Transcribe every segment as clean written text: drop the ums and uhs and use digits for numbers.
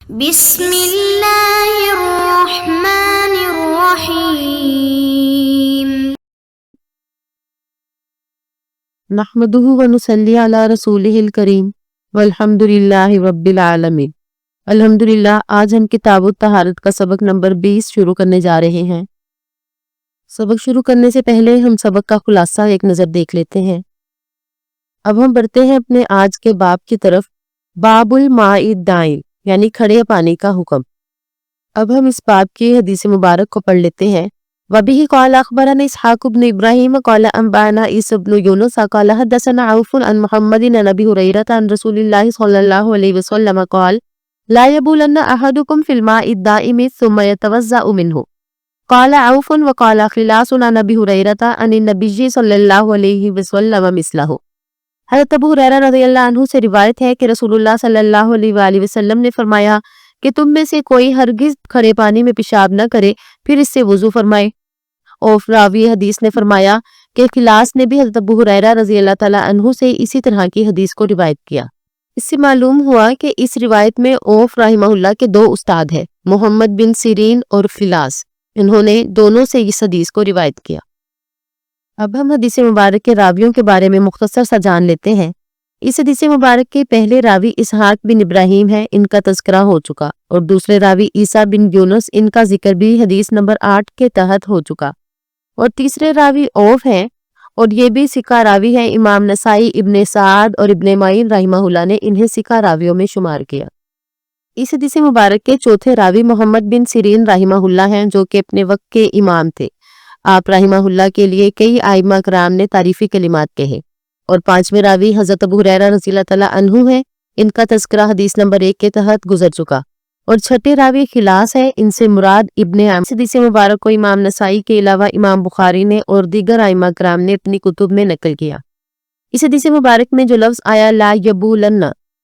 بسم اللہ الرحمن الرحیم نحمده ونصلی علی رسولہ الکریم والحمد للہ رب العالمین۔ الحمدللہ آج ہم کتاب الطہارت کا سبق نمبر 20 شروع کرنے جا رہے ہیں۔ سبق شروع کرنے سے پہلے ہم سبق کا خلاصہ ایک نظر دیکھ لیتے ہیں۔ اب ہم بڑھتے ہیں اپنے آج کے باب کی طرف، باب الماء الدائم یعنی کھڑے پانی کا حکم۔ اب ہم اس باب کی حدیث مبارک کو پڑھ لیتے ہیں۔ وَبِهِ قَالَ أَخْبَرَنَا إِسْحَاقُ بْنُ إِبْرَاهِيمَ قَالَ أَنْبَأَنَا عِيسَى بْنُ يُونُسَ قَالَ حَدَّثَنَا عَوْفٌ عَنْ مُحَمَّدٍ عَنْ أَبِي هُرَيْرَةَ عَنْ رَسُولِ اللَّهِ صَلَّى اللَّهُ عَلَيْهِ وَسَلَّمَ قَالَ لَا يَبُولَنَّ أَحَدُكُمْ فِي الْمَاءِ الدَّائِمِ ثُمَّ يَتَوَضَّأُ مِنْهُ قَالَ عَوْفٌ وَقَالَ خِلَاسٌ عَنْ أَبِي هُرَيْرَةَ عَنِ النَّبِيِّ صَلَّى اللَّهُ عَلَيْهِ وَسَلَّمَ مِثْلَهُ۔ حضرت ابو ہریرہ رضی اللہ عنہ سے روایت ہے کہ رسول اللہ صلی اللہ علیہ وآلہ وسلم نے فرمایا کہ تم میں سے کوئی ہرگز کھڑے پانی میں پیشاب نہ کرے پھر اس سے وضو فرمائے۔ اور راوی حدیث نے فرمایا کہ خلاس نے بھی حضرت ابو ہریرہ رضی اللہ تعالیٰ عنہ سے اسی طرح کی حدیث کو روایت کیا۔ اس سے معلوم ہوا کہ اس روایت میں اوف رحمہ اللہ کے دو استاد ہیں، محمد بن سیرین اور خلاس۔ انہوں نے دونوں سے اس حدیث کو روایت کیا۔ اب ہم حدیث مبارک کے راویوں کے بارے میں مختصر سا جان لیتے ہیں۔ اس حدیث مبارک کے پہلے راوی اسحاق بن ابراہیم ہے، ان کا تذکرہ ہو چکا، اور دوسرے راوی عیسیٰ بن یونس، ان کا ذکر بھی حدیث نمبر 8 کے تحت ہو چکا، اور تیسرے راوی اوف ہیں اور یہ بھی ثقہ راوی ہیں۔ امام نسائی، ابن سعد اور ابن معین رحمہ اللہ نے انہیں ثقہ راویوں میں شمار کیا۔ اس حدیث مبارک کے چوتھے راوی محمد بن سیرین رحمہ اللہ ہیں، جو کہ اپنے وقت کے امام تھے۔ آپ رحمہ اللہ کے لیے کئی ائمہ کرام نے تعریفی کلمات کہے۔ اور پانچویں راوی حضرت ابو ہریرہ رضی اللہ تعالیٰ عنہ ہیں، ان کا تذکرہ حدیث نمبر 1 کے تحت گزر چکا۔ اور چھٹے راوی خلاس ہے، ان سے مراد ابن عامر۔ حدیث مبارک کو امام نسائی کے علاوہ امام بخاری نے اور دیگر ائمہ کرام نے اپنی کتب میں نقل کیا۔ اس حدیث مبارک میں جو لفظ آیا لا یبولن،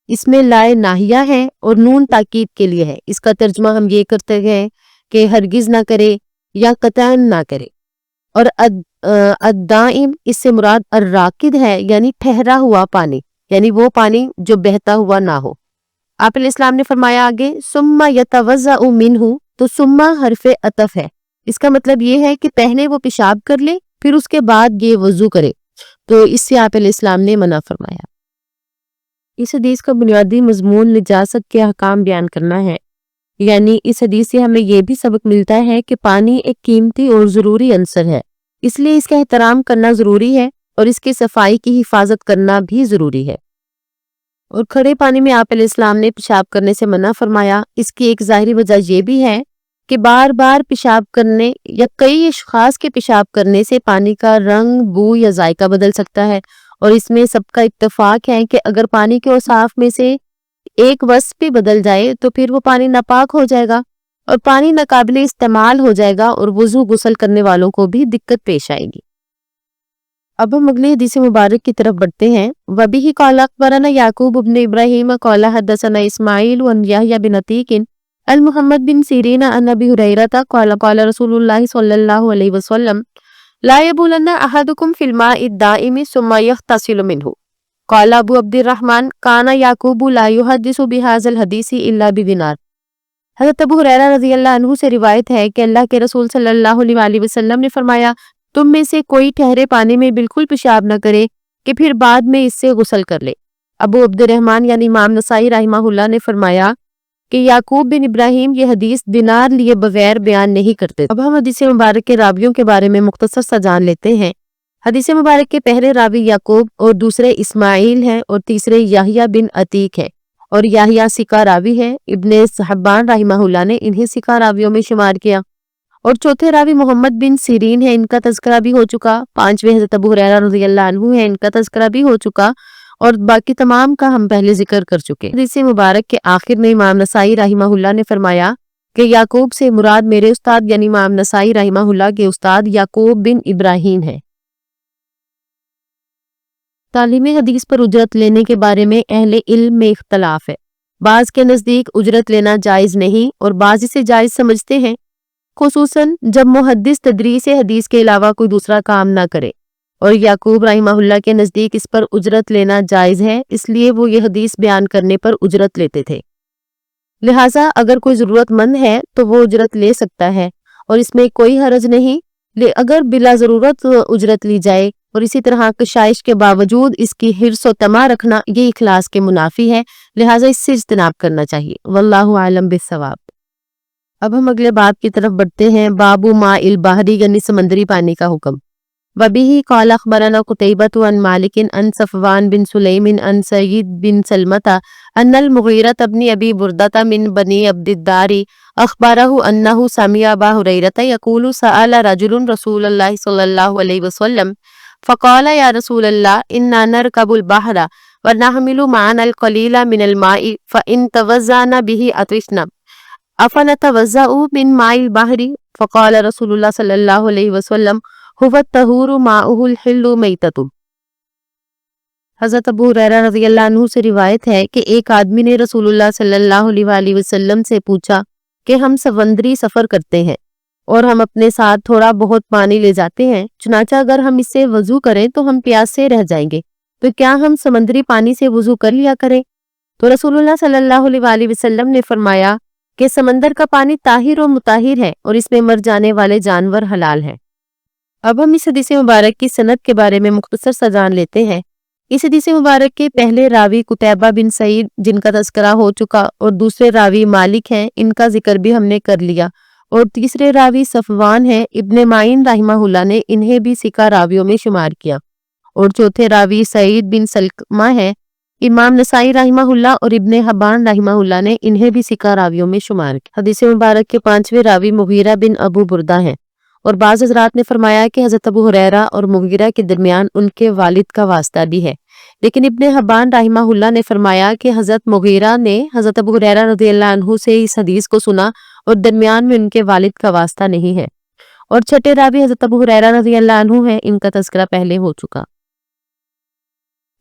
اس میں لا ناہیہ ہے اور نون تاکید کے لیے ہے۔ اس کا ترجمہ ہم یہ کرتے ہیں کہ ہرگز نہ کرے یا قطعاً نہ کرے۔ اور الدائم اس سے مراد الراکد ہے، یعنی ٹھہرا ہوا پانی، یعنی وہ پانی جو بہتا ہوا نہ ہو۔ آپ علیہ السلام نے فرمایا آگے ثم یتوضأ منہ، تو ثم حرف عطف ہے، اس کا مطلب یہ ہے کہ پہلے وہ پیشاب کر لے پھر اس کے بعد یہ وضو کرے، تو اس سے آپ علیہ السلام نے منع فرمایا۔ اس حدیث کا بنیادی مضمون نجاست کے احکام بیان کرنا ہے، یعنی اس حدیث سے ہمیں یہ بھی سبق ملتا ہے کہ پانی ایک قیمتی اور ضروری عنصر ہے، اس لیے اس کا احترام کرنا ضروری ہے اور اس کی صفائی کی حفاظت کرنا بھی ضروری ہے۔ اور کھڑے پانی میں آپ علیہ السلام نے پیشاب کرنے سے منع فرمایا۔ اس کی ایک ظاہری وجہ یہ بھی ہے کہ بار بار پیشاب کرنے یا کئی اشخاص کے پیشاب کرنے سے پانی کا رنگ، بو یا ذائقہ بدل سکتا ہے، اور اس میں سب کا اتفاق ہے کہ اگر پانی کے اوصاف میں سے ایک وصف بھی بدل جائے تو پھر وہ پانی ناپاک ہو جائے گا اور پانی ناقابل استعمال ہو جائے گا، اور وضو غسل کرنے والوں کو بھی دقت پیش آئے گی۔ اب ہم اگلی حدیث مبارک کی طرف بڑھتے ہیں۔ وَبِهِ قَالَ أَخْبَرَنَا يَعْقُوبُ بْنُ إِبْرَاهِيمَ قَالَ حَدَّثَنَا إِسْمَاعِيلُ عَنْ يَحْيَى بْنِ عَتِيقٍ عَنْ مُحَمَّدٍ بْنِ سِيرِينَ عَنْ أَبِي هُرَيْرَةَ قَالَ قَالَ رَسُولُ اللَّهِ صَلَّى اللَّهُ عَلَيْهِ وَسَلَّمَ لَا يَبُولَنَّ أَحَدُكُمْ فِي الْمَاءِ الدَّائِمِ ثُمَّ يَغْتَسِلُ مِنْهُ قال ابو عبد الرحمن کانا یعقوب لا یحدث بهذا الحدیث الا بدینار۔ حضرت ابو ہریرہ رضی اللہ عنہ سے روایت ہے کہ اللہ کے رسول صلی اللہ علیہ وآلہ وسلم نے فرمایا تم میں سے کوئی ٹھہرے پانی میں بالکل پیشاب نہ کرے کہ پھر بعد میں اس سے غسل کر لے۔ ابو عبد الرحمن یعنی امام نسائی رحمہ اللہ نے فرمایا کہ یعقوب بن ابراہیم یہ حدیث دینار لیے بغیر بیان نہیں کرتے۔ اب ہم حدیث مبارک کے راویوں کے بارے میں مختصر سا جان لیتے ہیں۔ حدیث مبارک کے پہلے راوی یعقوب اور دوسرے اسماعیل ہیں اور تیسرے یحییٰ بن عتیق ہے، اور یحییٰ ثقہ راوی ہے۔ ابن حبان رحمہ اللہ نے انہیں ثقہ راویوں میں شمار کیا۔ اور چوتھے راوی محمد بن سیرین ہے، ان کا تذکرہ بھی ہو چکا۔ پانچویں حضرت ابو ہریرہ رضی اللہ عنہ ہے، ان کا تذکرہ بھی ہو چکا، اور باقی تمام کا ہم پہلے ذکر کر چکے۔ حدیث مبارک کے آخر میں امام نسائی رحمہ اللہ نے فرمایا کہ یعقوب سے مراد میرے استاد یعنی امام نسائی رحمہ اللہ کے استاد یعقوب بن ابراہیم ہے۔ تعلیم حدیث پر اجرت لینے کے بارے میں اہل علم میں اختلاف ہے۔ بعض کے نزدیک اجرت لینا جائز نہیں اور بعض اسے جائز سمجھتے ہیں، خصوصاً جب محدث تدریس حدیث کے علاوہ کوئی دوسرا کام نہ کرے، اور یعقوب رحمہ اللہ کے نزدیک اس پر اجرت لینا جائز ہے، اس لیے وہ یہ حدیث بیان کرنے پر اجرت لیتے تھے۔ لہٰذا اگر کوئی ضرورت مند ہے تو وہ اجرت لے سکتا ہے اور اس میں کوئی حرج نہیں، اگر بلا ضرورت اجرت لی جائے اور اسی طرح کشائش کے باوجود اس کی حرص و طمع رکھنا یہ اخلاص کے منافی ہے، لہٰذا اس سے اجتناب کرنا چاہیے۔ واللہ عالم بالصواب۔ اب ہم اگلے باب کی طرف بڑھتے ہیں، باب ماء البحر یعنی سمندری پانی کا حکم۔ وبه قال اخبرنا قتيبة عن مالك عن صفوان بن سليم عن سعيد بن سلمة ان المغيرة بن ابي بردة من بني عبد الدار اخبره انه سمع ابا هريرة يقول سأل رجل رسول الله صلى الله عليه وسلم فقال يا رسول الله انا نركب البحر ونحمل معنا القليل من الماء فان توزعنا به عطشنا افنتوزع من ماء البحر فقال رسول الله صلى الله عليه وسلم هو الطہور ماؤہ الحل میتۃ۔ حضرت ابو ہریرہ رضی اللہ عنہ سے روایت ہے کہ ایک آدمی نے رسول اللہ صلی اللہ علیہ وآلہ وسلم سے پوچھا کہ ہم سمندری سفر کرتے ہیں اور ہم اپنے ساتھ تھوڑا بہت پانی لے جاتے ہیں، چنانچہ اگر ہم اس سے وضو کریں تو ہم پیاس سے رہ جائیں گے، تو کیا ہم سمندری پانی سے وضو کر لیا کریں؟ تو رسول اللہ صلی اللہ علیہ وآلہ وسلم نے فرمایا کہ سمندر کا پانی طاہر و مطہر ہے اور اس میں مر جانے والے جانور حلال ہیں۔ اب ہم اس حدیث مبارک کی سند کے بارے میں مختصر سا جان لیتے ہیں۔ اس حدیث مبارک کے پہلے راوی قتیبہ بن سعید جن کا تذکرہ ہو چکا اور دوسرے راوی مالک ہیں، ان کا ذکر بھی ہم نے کر لیا، اور تیسرے راوی صفوان ہیں، ابن معین رحمہ اللہ نے انہیں بھی ثقہ راویوں میں شمار کیا، اور چوتھے راوی سعید بن سلمہ ہیں، امام نسائی رحمہ اللہ اور ابن حبان رحمہ اللہ نے انہیں بھی ثقہ راویوں میں شمار کیا۔ حدیث مبارک کے پانچویں راوی مغیرہ بن ابو بردہ ہیں، اور بعض حضرات نے فرمایا کہ حضرت ابو ہریرہ اور مغیرہ کے درمیان ان کے والد کا واسطہ بھی ہے، لیکن ابن حبان رحمہ اللہ نے فرمایا کہ حضرت مغیرہ نے حضرت ابو ہریرہ رضی اللہ عنہ سے اس حدیث کو سنا اور درمیان میں ان کے والد کا واسطہ نہیں ہے، اور چھٹے راوی حضرت ابو ہریرہ رضی اللہ عنہ ہیں، ان کا تذکرہ پہلے ہو چکا۔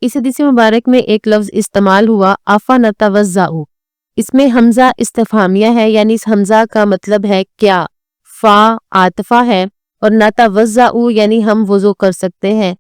اس حدیث مبارک میں ایک لفظ استعمال ہوا افنتوزع، اس میں حمزہ استفہامیہ ہے، یعنی اس حمزہ کا مطلب ہے کیا، فا عاطفہ ہے، اور نتوزع یعنی ہم وضو کر سکتے ہیں،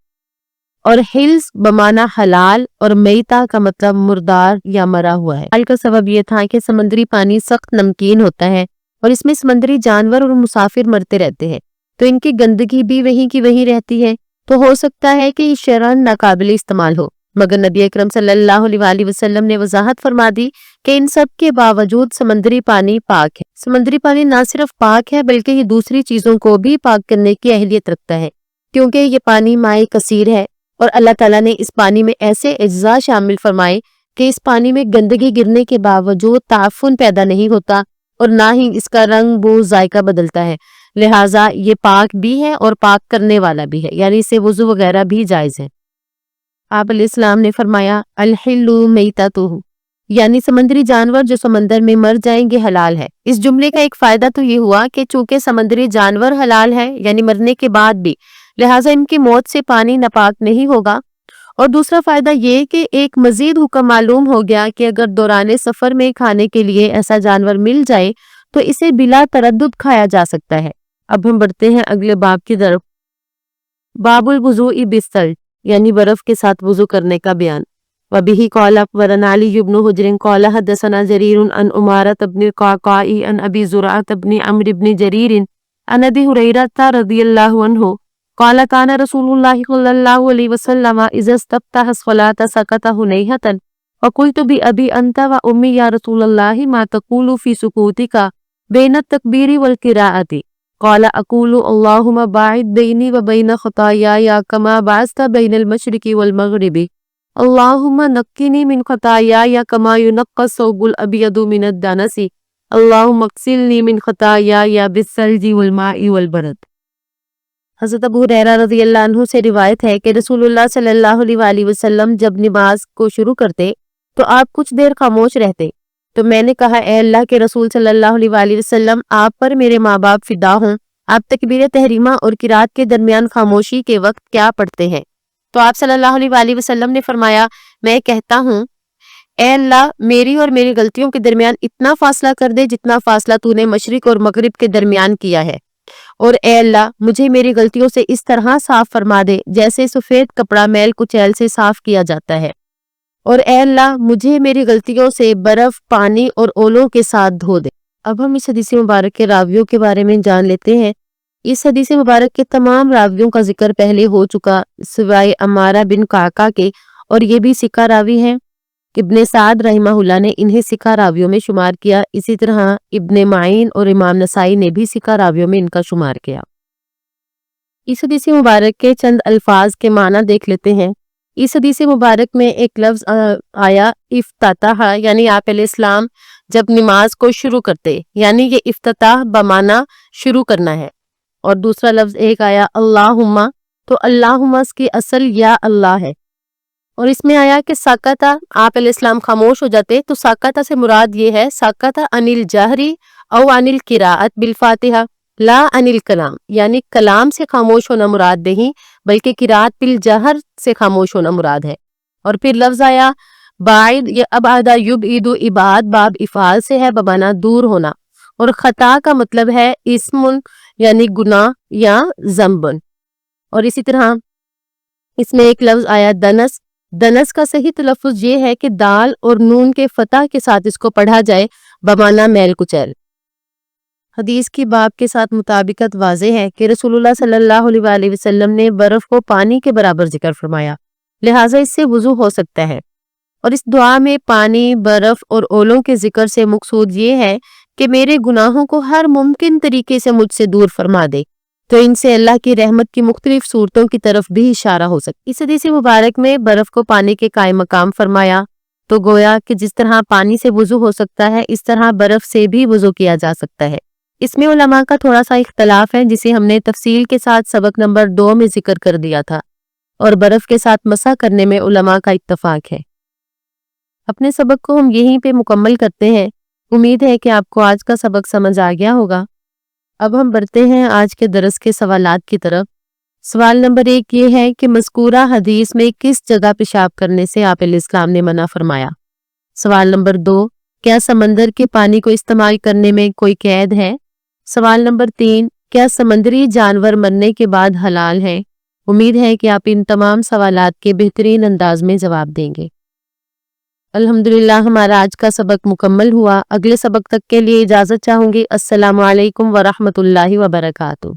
اور حلز بمعنی حلال، اور میتا کا مطلب مردار یا مرا ہوا ہے۔ حال کا سبب یہ تھا کہ سمندری پانی سخت نمکین ہوتا ہے اور اس میں سمندری جانور اور مسافر مرتے رہتے ہیں، تو ان کی گندگی بھی وہیں کی وہیں رہتی ہے، تو ہو سکتا ہے کہ یہ شرعاً ناقابل استعمال ہو، مگر نبی اکرم صلی اللہ علیہ وآلہ وسلم نے وضاحت فرما دی کہ ان سب کے باوجود سمندری پانی پاک ہے۔ سمندری پانی نہ صرف پاک ہے بلکہ یہ دوسری چیزوں کو بھی پاک کرنے کی اہلیت رکھتا ہے، کیونکہ یہ پانی مائع کثیر ہے، اور اللہ تعالیٰ نے اس پانی میں ایسے اجزاء شامل فرمائے کہ اس پانی میں گندگی گرنے کے باوجود تعفن پیدا نہیں ہوتا اور نہ ہی اس کا رنگ بو ذائقہ بدلتا ہے، لہٰذا یہ پاک بھی ہے اور پاک کرنے والا بھی ہے، یعنی اسے وضو وغیرہ بھی جائز ہے۔ آپ علیہ السلام نے فرمایا الحل میتۃ، یعنی سمندری جانور جو سمندر میں مر جائیں گے حلال ہے۔ اس جملے کا ایک فائدہ تو یہ ہوا کہ چونکہ سمندری جانور حلال ہے یعنی مرنے کے بعد بھی، لہٰذا ان کی موت سے پانی ناپاک نہیں ہوگا، اور دوسرا فائدہ یہ کہ ایک مزید حکم معلوم ہو گیا کہ اگر دوران سفر میں کھانے کے لیے ایسا جانور مل جائے تو اسے بلا تردد کھایا جا سکتا ہے۔ اب ہم بڑھتے ہیں اگلے باب کی طرف، باب الوضوء بالثلج یعنی برف کے ساتھ وضو کرنے کا بیان۔ وبه قال اخبرنا علي بن حجر قال حدثنا جرير عن عمارة بن القعقاع عن ابي زرعة بن عمرو بن جرير عن ابي هريرة رضي الله عنه قال كان رسول الله صلى الله عليه وسلم اذا استفتح الصلاة سكت هنيهة وقلت بأبي انت وامي يا رسول الله ما تقول في سكوتك بين التكبير والقراءة قال اقول اللهم باعد بيني وبين خطاياي كما بعثت بين المشرق والمغرب اللهم نقني من خطاياي كما ينقى الثوب الابيض من الدنس اللهم اغسلني من خطاياي بالثلج والماء والبرد۔ حضرت ابو ہریرہ رضی اللہ عنہ سے روایت ہے کہ رسول اللہ صلی اللہ علیہ وآلہ وسلم جب نماز کو شروع کرتے تو آپ کچھ دیر خاموش رہتے، تو میں نے کہا اے اللہ کے رسول صلی اللہ علیہ وآلہ وسلم، آپ پر میرے ماں باپ فدا ہوں، آپ تکبیر تحریمہ اور قرات کے درمیان خاموشی کے وقت کیا پڑھتے ہیں؟ تو آپ صلی اللہ علیہ وآلہ وسلم نے فرمایا میں کہتا ہوں اے اللہ میری اور میری غلطیوں کے درمیان اتنا فاصلہ کر دے جتنا فاصلہ تو نے مشرق اور مغرب کے درمیان کیا ہے، اور اے اللہ مجھے میری غلطیوں سے اس طرح صاف فرما دے جیسے سفید کپڑا میل کچیل سے صاف کیا جاتا ہے، اور اے اللہ مجھے میری غلطیوں سے برف، پانی اور اولوں کے ساتھ دھو دے۔ اب ہم اس حدیث مبارک کے راویوں کے بارے میں جان لیتے ہیں۔ اس حدیث مبارک کے تمام راویوں کا ذکر پہلے ہو چکا سوائے عمارہ بن قعقاع کے، اور یہ بھی ثقہ راوی ہیں۔ ابن سعد رحمہ اللہ نے انہیں ثقہ راویوں میں شمار کیا، اسی طرح ابن معین اور امام نسائی نے بھی ثقہ راویوں میں ان کا شمار کیا۔ اس حدیث مبارک کے چند الفاظ کے معنی دیکھ لیتے ہیں۔ اس حدیث مبارک میں ایک لفظ آیا افتتاح، یعنی آپ علیہ السلام جب نماز کو شروع کرتے، یعنی یہ افتتاح بمعنی شروع کرنا ہے۔ اور دوسرا لفظ ایک آیا اللہم، تو اللہم اس کی اصل یا اللہ ہے۔ اور اس میں آیا کہ ساکتا، آپ علیہ السلام خاموش ہو جاتے، تو ساکتا سے مراد یہ ہے ساکتا عن الجہری او عن القراءت بالفاتحہ لا عن الکلام، یعنی کلام سے خاموش ہونا مراد نہیں بلکہ قراءت بالجہر سے خاموش ہونا مراد ہے۔ اور پھر لفظ آیا باعد، یہ ابعد یبعد، ابعاد باب افعال سے ہے بمعنی دور ہونا، اور خطا کا مطلب ہے اسم یعنی گناہ یا ذنبن۔ اور اسی طرح اس میں ایک لفظ آیا دنس، دنس کا صحیح تلفظ یہ ہے کہ دال اور نون کے فتح کے ساتھ اس کو پڑھا جائے بمعنی میل کچیل۔ حدیث کی باب کے ساتھ مطابقت واضح ہے کہ رسول اللہ صلی اللہ علیہ وآلہ وسلم نے برف کو پانی کے برابر ذکر فرمایا، لہٰذا اس سے وضو ہو سکتا ہے۔ اور اس دعا میں پانی، برف اور اولوں کے ذکر سے مقصود یہ ہے کہ میرے گناہوں کو ہر ممکن طریقے سے مجھ سے دور فرما دے، تو ان سے اللہ کی رحمت کی مختلف صورتوں کی طرف بھی اشارہ ہو سکتا۔ اس حدیث مبارک میں برف کو پانی کے قائم مقام فرمایا، تو گویا کہ جس طرح پانی سے وضو ہو سکتا ہے اس طرح برف سے بھی وضو کیا جا سکتا ہے۔ اس میں علماء کا تھوڑا سا اختلاف ہے جسے ہم نے تفصیل کے ساتھ سبق نمبر 2 میں ذکر کر دیا تھا، اور برف کے ساتھ مسح کرنے میں علماء کا اتفاق ہے۔ اپنے سبق کو ہم یہیں پہ مکمل کرتے ہیں۔ امید ہے کہ آپ کو آج کا سبق سمجھ آ گیا ہوگا۔ اب ہم بڑھتے ہیں آج کے درس کے سوالات کی طرف۔ سوال نمبر 1 یہ ہے کہ مذکورہ حدیث میں کس جگہ پیشاب کرنے سے آپ علیہ السلام نے منع فرمایا؟ سوال نمبر 2 کیا سمندر کے پانی کو استعمال کرنے میں کوئی قید ہے؟ سوال نمبر 3 کیا سمندری جانور مرنے کے بعد حلال ہیں؟ امید ہے کہ آپ ان تمام سوالات کے بہترین انداز میں جواب دیں گے۔ الحمدللہ ہمارا آج کا سبق مکمل ہوا۔ اگلے سبق تک کے لیے اجازت چاہوں گی۔ السلام علیکم ورحمۃ اللہ وبرکاتہ۔